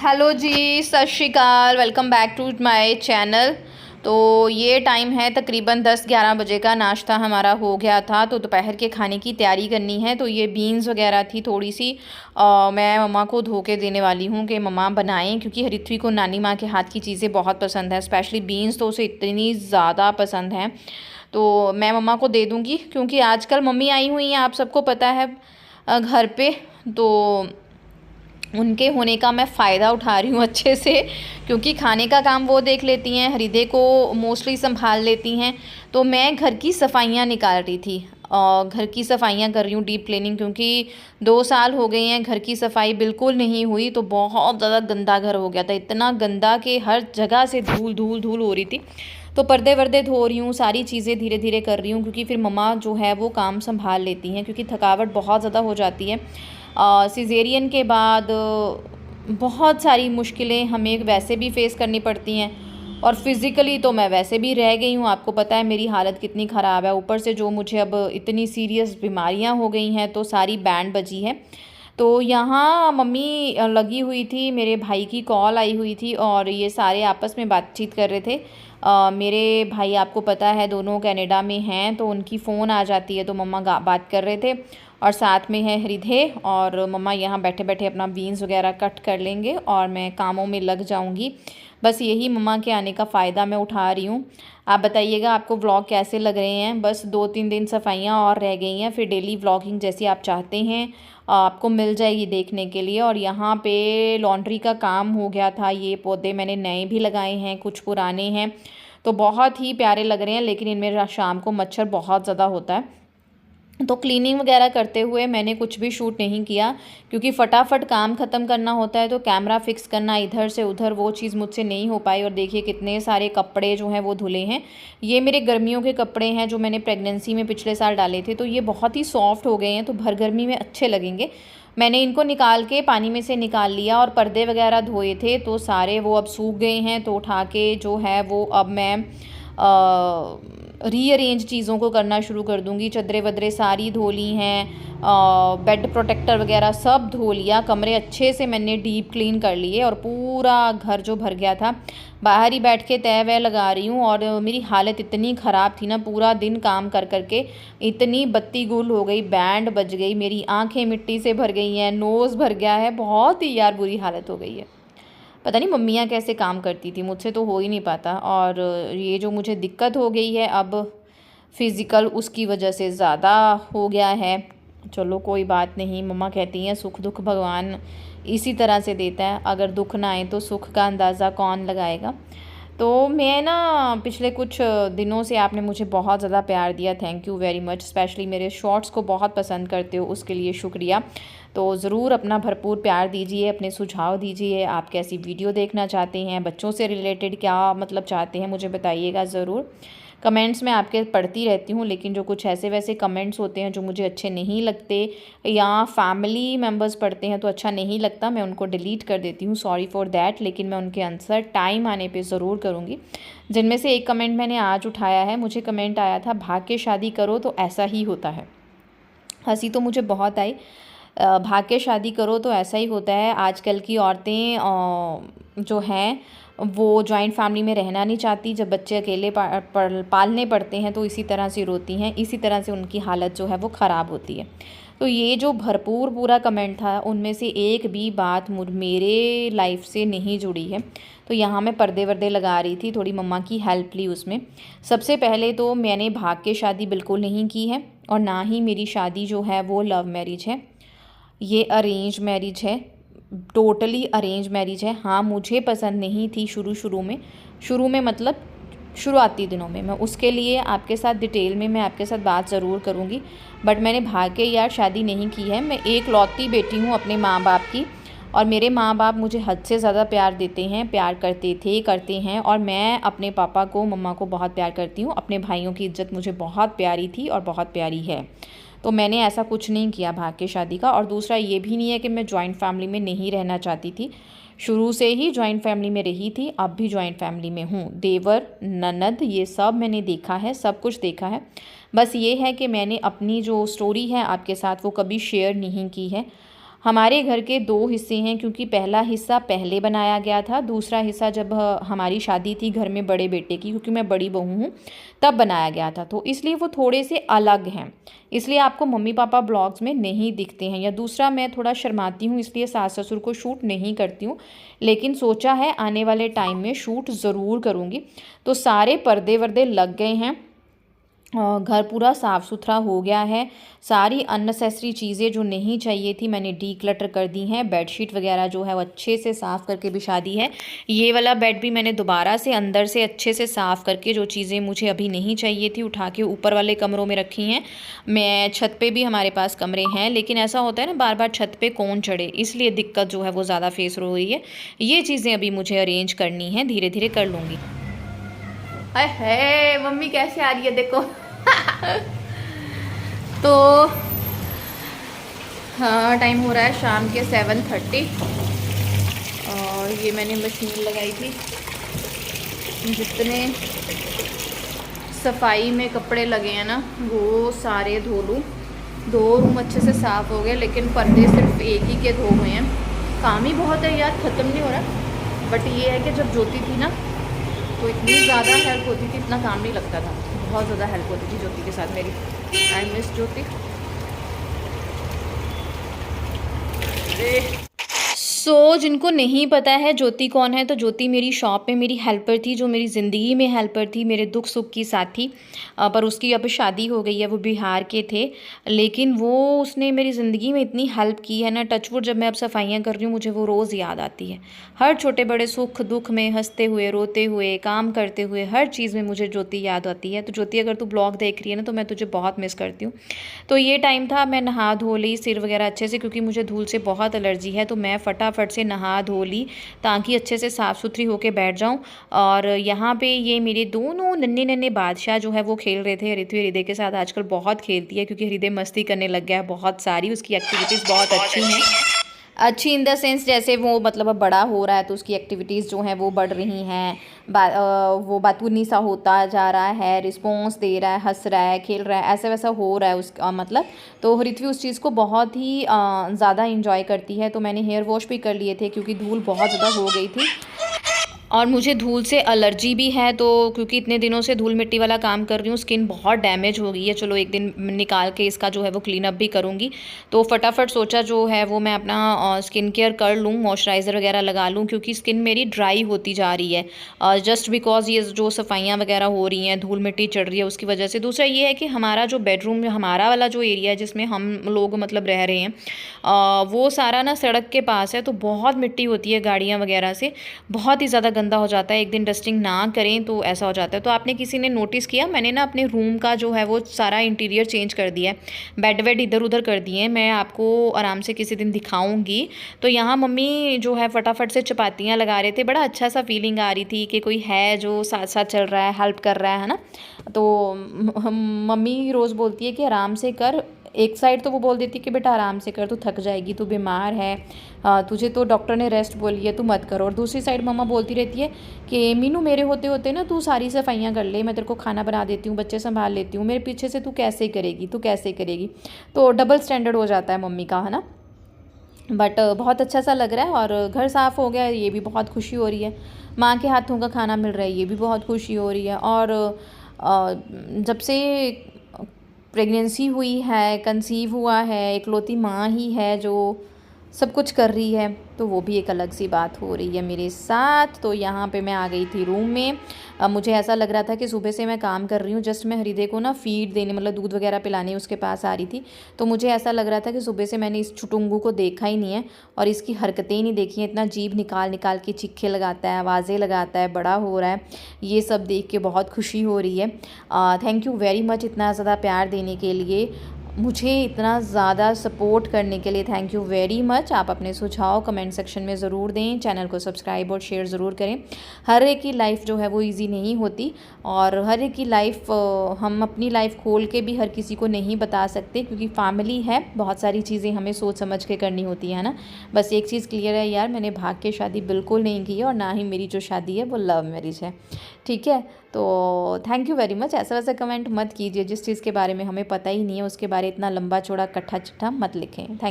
Hello जी, सत श्री अकाल। Welcome back to my channel. तो ये टाइम है तकरीबन 10-11 बजे का। नाश्ता हमारा हो गया था तो दोपहर के खाने की तैयारी करनी है। तो ये बीन्स वगैरह थी थोड़ी सी, मैं मम्मा को धो के देने वाली हूँ कि मम्मा बनाएं, क्योंकि हरिथ्वी को नानी माँ के हाथ की चीज़ें बहुत पसंद है। स्पेशली बीन्स तो उसे इतनी ज़्यादा पसंद हैं, तो मैं मम्मा को दे दूँगी। क्योंकि आजकल मम्मी आई हुई हैं, आप सबको पता है, घर पे। तो उनके होने का मैं फ़ायदा उठा रही हूँ अच्छे से, क्योंकि खाने का काम वो देख लेती हैं, हृदय को मोस्टली संभाल लेती हैं। तो मैं घर की सफाइयाँ निकाल रही थी और घर की सफाइयाँ कर रही हूँ, डीप क्लीनिंग। क्योंकि 2 साल हो गए हैं घर की सफाई बिल्कुल नहीं हुई, तो बहुत ज़्यादा गंदा घर हो गया था। इतना गंदा कि हर जगह से धूल धूल धूल हो रही थी। तो पर्दे वर्दे धो रही हूँ, सारी चीज़ें धीरे धीरे कर रही हूँ, क्योंकि फिर मम्मा जो है वो काम संभाल लेती हैं, क्योंकि थकावट बहुत ज़्यादा हो जाती है। सिज़ेरियन के बाद बहुत सारी मुश्किलें हमें वैसे भी फ़ेस करनी पड़ती हैं, और फिज़िकली तो मैं वैसे भी रह गई हूँ। आपको पता है मेरी हालत कितनी ख़राब है, ऊपर से जो मुझे अब इतनी सीरियस बीमारियाँ हो गई हैं, तो सारी बैंड बजी है। तो यहाँ मम्मी लगी हुई थी, मेरे भाई की कॉल आई हुई थी और ये सारे आपस में बातचीत कर रहे थे। मेरे भाई आपको पता है दोनों कनाडा में हैं, तो उनकी फ़ोन आ जाती है, तो मम्मा बात कर रहे थे। और साथ में है हृदय, और मम्मा यहाँ बैठे बैठे अपना बीन्स वगैरह कट कर लेंगे और मैं कामों में लग जाऊँगी। बस यही मम्मा के आने का फ़ायदा मैं उठा रही हूँ। आप बताइएगा आपको व्लॉग कैसे लग रहे हैं। बस 2-3 दिन सफाइयाँ और रह गई हैं, फिर डेली व्लॉगिंग जैसी आप चाहते हैं आपको मिल जाएगी देखने के लिए। और यहाँ पे लॉन्ड्री का काम हो गया था, ये पौधे मैंने नए भी लगाए हैं, कुछ पुराने हैं, तो बहुत ही प्यारे लग रहे हैं। लेकिन इनमें शाम को मच्छर बहुत ज़्यादा होता है, तो क्लीनिंग वगैरह करते हुए मैंने कुछ भी शूट नहीं किया, क्योंकि फटाफट काम ख़त्म करना होता है। तो कैमरा फिक्स करना इधर से उधर, वो चीज़ मुझसे नहीं हो पाई। और देखिए कितने सारे कपड़े जो हैं वो धुले हैं। ये मेरे गर्मियों के कपड़े हैं जो मैंने प्रेगनेंसी में पिछले साल डाले थे, तो ये बहुत ही सॉफ्ट हो गए हैं, तो भर गर्मी में अच्छे लगेंगे। मैंने इनको निकाल के पानी में से निकाल लिया, और पर्दे वगैरह धोए थे तो सारे वो अब सूख गए हैं। तो उठा के जो है वो अब मैं रीअरेंज चीज़ों को करना शुरू कर दूँगी। चद्दरें वद्दरें सारी धो ली हैं, बेड प्रोटेक्टर वगैरह सब धो लिया, कमरे अच्छे से मैंने डीप क्लीन कर लिए, और पूरा घर जो भर गया था बाहर ही बैठ के तय वह लगा रही हूँ। और मेरी हालत इतनी ख़राब थी ना, पूरा दिन काम कर करके इतनी बत्ती गुल हो गई, बैंड बज गई, मेरी आँखें मिट्टी से भर गई हैं, नोज़ भर गया है, बहुत ही यार बुरी हालत हो गई है। पता नहीं मम्मियाँ कैसे काम करती थी, मुझसे तो हो ही नहीं पाता। और ये जो मुझे दिक्कत हो गई है अब फिज़िकल, उसकी वजह से ज़्यादा हो गया है। चलो कोई बात नहीं, मम्मा कहती हैं सुख दुख भगवान इसी तरह से देता है, अगर दुख ना आए तो सुख का अंदाज़ा कौन लगाएगा। तो मैं ना पिछले कुछ दिनों से आपने मुझे बहुत ज़्यादा प्यार दिया, thank you very much. Specially मेरे शॉर्ट्स को बहुत पसंद करते हो, उसके लिए शुक्रिया। तो ज़रूर अपना भरपूर प्यार दीजिए, अपने सुझाव दीजिए, आप कैसी वीडियो देखना चाहते हैं, बच्चों से रिलेटेड क्या मतलब चाहते हैं, मुझे बताइएगा ज़रूर। कमेंट्स मैं आपके पढ़ती रहती हूँ, लेकिन जो कुछ ऐसे वैसे कमेंट्स होते हैं जो मुझे अच्छे नहीं लगते, या फैमिली मेम्बर्स पढ़ते हैं तो अच्छा नहीं लगता, मैं उनको डिलीट कर देती हूँ, सॉरी फॉर दैट। लेकिन मैं उनके आंसर टाइम आने पे ज़रूर करूँगी। जिनमें से एक कमेंट मैंने आज उठाया है, मुझे कमेंट आया था, भाग के शादी करो तो ऐसा ही होता है। हंसी तो मुझे बहुत आई। भाग के शादी करो तो ऐसा ही होता है। आजकल की औरतें जो हैं वो जॉइंट फैमिली में रहना नहीं चाहती, जब बच्चे अकेले पालने पड़ते हैं तो इसी तरह से रोती हैं, इसी तरह से उनकी हालत जो है वो ख़राब होती है। तो ये जो भरपूर पूरा कमेंट था, उनमें से एक भी बात मेरे लाइफ से नहीं जुड़ी है। तो यहाँ मैं पर्दे वर्दे लगा रही थी, थोड़ी मम्मा की हेल्प ली उसमें। सबसे पहले तो मैंने भाग के शादी बिल्कुल नहीं की है, और ना ही मेरी शादी जो है वो लव मैरिज है, ये अरेंज मैरिज है, टोटली अरेंज मैरिज है। हाँ, मुझे पसंद नहीं थी शुरू में मतलब शुरुआती दिनों में, मैं उसके लिए आपके साथ डिटेल में मैं आपके साथ बात ज़रूर करूँगी। बट मैंने भाग के यार शादी नहीं की है। मैं एक लौती बेटी हूँ अपने माँ बाप की, और मेरे माँ बाप मुझे हद से ज़्यादा प्यार देते हैं, प्यार करते थे, करते हैं। और मैं अपने पापा को, मम्मा को बहुत प्यार करती हूँ। अपने भाइयों की इज़्ज़त मुझे बहुत प्यारी थी और बहुत प्यारी है। तो मैंने ऐसा कुछ नहीं किया भाग के शादी का। और दूसरा ये भी नहीं है कि मैं जॉइंट फैमिली में नहीं रहना चाहती थी, शुरू से ही जॉइंट फैमिली में रही थी, अब भी जॉइंट फैमिली में हूँ। देवर, ननद, ये सब मैंने देखा है, सब कुछ देखा है। बस ये है कि मैंने अपनी जो स्टोरी है आपके साथ वो कभी शेयर नहीं की है। हमारे घर के 2 हिस्से हैं, क्योंकि पहला हिस्सा पहले बनाया गया था, दूसरा हिस्सा जब हमारी शादी थी घर में बड़े बेटे की, क्योंकि मैं बड़ी बहू हूँ, तब बनाया गया था, तो इसलिए वो थोड़े से अलग हैं, इसलिए आपको मम्मी पापा ब्लॉग्स में नहीं दिखते हैं। या दूसरा, मैं थोड़ा शर्माती हूँ, इसलिए सास ससुर को शूट नहीं करती हूँ, लेकिन सोचा है आने वाले टाइम में शूट ज़रूर करूँगी। तो सारे पर्दे वर्दे लग गए हैं, घर पूरा साफ़ सुथरा हो गया है, सारी अननेसेसरी चीज़ें जो नहीं चाहिए थी मैंने डी क्लटर कर दी हैं, बेडशीट वगैरह जो है वो अच्छे से साफ़ करके बिछा दी है। ये वाला बेड भी मैंने दोबारा से अंदर से अच्छे से साफ़ करके जो चीज़ें मुझे अभी नहीं चाहिए थी उठा के ऊपर वाले कमरों में रखी हैं। मैं छत पे भी हमारे पास कमरे हैं, लेकिन ऐसा होता है ना बार बार छत पे कौन चढ़े, इसलिए दिक्कत जो है वो ज़्यादा फेस हो रही है। ये चीज़ें अभी मुझे अरेंज करनी है, धीरे धीरे कर लूँगी। अरे मम्मी कैसे आ रही है देखो। तो हाँ, टाइम हो रहा है शाम के 7:30 और ये मैंने मशीन लगाई थी, जितने सफाई में कपड़े लगे हैं ना वो सारे धो लूँ। 2 रूम अच्छे से साफ़ हो गए, लेकिन पर्दे सिर्फ एक ही के धो हुए हैं। काम ही बहुत है यार, ख़त्म नहीं हो रहा। बट ये है कि जब ज्योति थी ना तो इतनी ज़्यादा हेल्प होती थी, इतना काम नहीं लगता था, बहुत ज़्यादा हेल्प होती थी ज्योति के साथ मेरी। आई मिस ज्योति। जिनको नहीं पता है ज्योति कौन है, तो ज्योति मेरी शॉप में मेरी हेल्पर थी, जो मेरी ज़िंदगी में हेल्पर थी, मेरे दुख सुख की साथी। पर उसकी अब शादी हो गई है, वो बिहार के थे, लेकिन वो उसने मेरी ज़िंदगी में इतनी हेल्प की है ना, टचवुड जब मैं अब सफाइयाँ कर रही हूँ मुझे वो रोज़ याद आती है। हर छोटे बड़े सुख दुख में हंसते हुए, रोते हुए, काम करते हुए, हर चीज़ में मुझे ज्योति याद आती है। तो ज्योति, अगर तू ब्लॉग देख रही है ना तो मैं तुझे बहुत मिस करती हूँ। तो ये टाइम था, मैं नहा धो ली सिर वगैरह अच्छे से, क्योंकि मुझे धूल से बहुत एलर्जी है, तो मैं फटाफट से नहा धो ली ताकि अच्छे से साफ़ सुथरी होके बैठ जाऊं। और यहाँ पे ये मेरे दोनों नन्हे नन्हे बादशाह जो है वो खेल रहे थे। ऋतु हृदय के साथ आजकल बहुत खेलती है, क्योंकि हृदय मस्ती करने लग गया है बहुत सारी, उसकी एक्टिविटीज़ बहुत अच्छी हैं। अच्छी इन द सेंस, जैसे वो मतलब अब बड़ा हो रहा है तो उसकी एक्टिविटीज़ जो हैं वो बढ़ रही हैं। वो बातूनी सा होता जा रहा है, रिस्पॉन्स दे रहा है, हंस रहा है, खेल रहा है, ऐसा वैसा हो रहा है उसका मतलब। तो ऋत्वी उस चीज़ को बहुत ही ज़्यादा इंजॉय करती है। तो मैंने हेयर वॉश भी कर लिए थे, क्योंकि धूल बहुत ज़्यादा हो गई थी और मुझे धूल से एलर्जी भी है। तो क्योंकि इतने दिनों से धूल मिट्टी वाला काम कर रही हूँ, स्किन बहुत डैमेज हो गई है। चलो एक दिन निकाल के इसका जो है वो क्लीन अप भी करूँगी। तो फटाफट सोचा जो है वो मैं अपना स्किन केयर कर लूँ, मॉइस्चराइज़र वगैरह लगा लूँ, क्योंकि स्किन मेरी ड्राई होती जा रही है जस्ट बिकॉज ये जो सफाइयाँ वगैरह हो रही हैं, धूल मिट्टी चढ़ रही है उसकी वजह से। दूसरा ये है कि हमारा जो बेडरूम, हमारा वाला जो एरिया है जिसमें हम लोग मतलब रह रहे हैं, वो सारा ना सड़क के पास है, तो बहुत मिट्टी होती है गाड़ियाँ वगैरह से, बहुत ही ज़्यादा गंदा हो जाता है। एक दिन डस्टिंग ना करें तो ऐसा हो जाता है। तो आपने किसी ने नोटिस किया, मैंने ना अपने रूम का जो है वो सारा इंटीरियर चेंज कर दिया है, बेड वेड इधर उधर कर दिए हैं, मैं आपको आराम से किसी दिन दिखाऊंगी। तो यहाँ मम्मी जो है फटाफट से चपातियाँ लगा रहे थे, बड़ा अच्छा सा फीलिंग आ रही थी कि कोई है जो साथ साथ चल रहा है, हेल्प कर रहा है ना। तो मम्मी रोज़ बोलती है कि आराम से कर। एक साइड तो वो बोल देती है कि बेटा आराम से कर, तू थक जाएगी, तू बीमार है, तुझे तो डॉक्टर ने रेस्ट बोली है, तू मत कर। और दूसरी साइड मम्मा बोलती रहती है कि मीनू मेरे होते होते ना तू सारी सफाइयाँ कर ले, मैं तेरे को खाना बना देती हूँ, बच्चे संभाल लेती हूँ, मेरे पीछे से तू कैसे करेगी, तू कैसे करेगी। तो डबल स्टैंडर्ड हो जाता है मम्मी का, है ना। बट बहुत अच्छा सा लग रहा है और घर साफ़ हो गया, ये भी बहुत खुशी हो रही है। माँ के हाथों का खाना मिल रहा है, ये भी बहुत खुशी हो रही है। और जब से प्रेगनेंसी हुई है, कंसीव हुआ है, इकलौती माँ ही है जो सब कुछ कर रही है, तो वो भी एक अलग सी बात हो रही है मेरे साथ। तो यहाँ पे मैं आ गई थी रूम में। मुझे ऐसा लग रहा था कि सुबह से मैं काम कर रही हूँ, जस्ट मैं हृदय को ना फीड देने मतलब दूध वगैरह पिलाने उसके पास आ रही थी। तो मुझे ऐसा लग रहा था कि सुबह से मैंने इस छुटुंगू को देखा ही नहीं है और इसकी हरकतें ही नहीं देखी हैं। इतना जीभ निकाल निकाल के चिक्के लगाता है, आवाज़ें लगाता है, बड़ा हो रहा है, ये सब देख के बहुत खुशी हो रही है। थैंक यू वेरी मच इतना ज़्यादा प्यार देने के लिए, मुझे इतना ज़्यादा सपोर्ट करने के लिए थैंक यू वेरी मच। आप अपने सुझाव कमेंट सेक्शन में ज़रूर दें, चैनल को सब्सक्राइब और शेयर ज़रूर करें। हर एक की लाइफ जो है वो इजी नहीं होती और हर एक की लाइफ हम अपनी लाइफ खोल के भी हर किसी को नहीं बता सकते, क्योंकि फैमिली है, बहुत सारी चीज़ें हमें सोच समझ के करनी होती है ना। बस एक चीज़ क्लियर है यार, मैंने भाग के शादी बिल्कुल नहीं की है और ना ही मेरी जो शादी है वो लव मैरिज है, ठीक है। तो थैंक यू वेरी मच। ऐसा वैसा कमेंट मत कीजिए, जिस चीज़ के बारे में हमें पता ही नहीं है उसके बारे इतना लंबा चौड़ा कट्ठा चिट्ठा मत लिखें। थैंक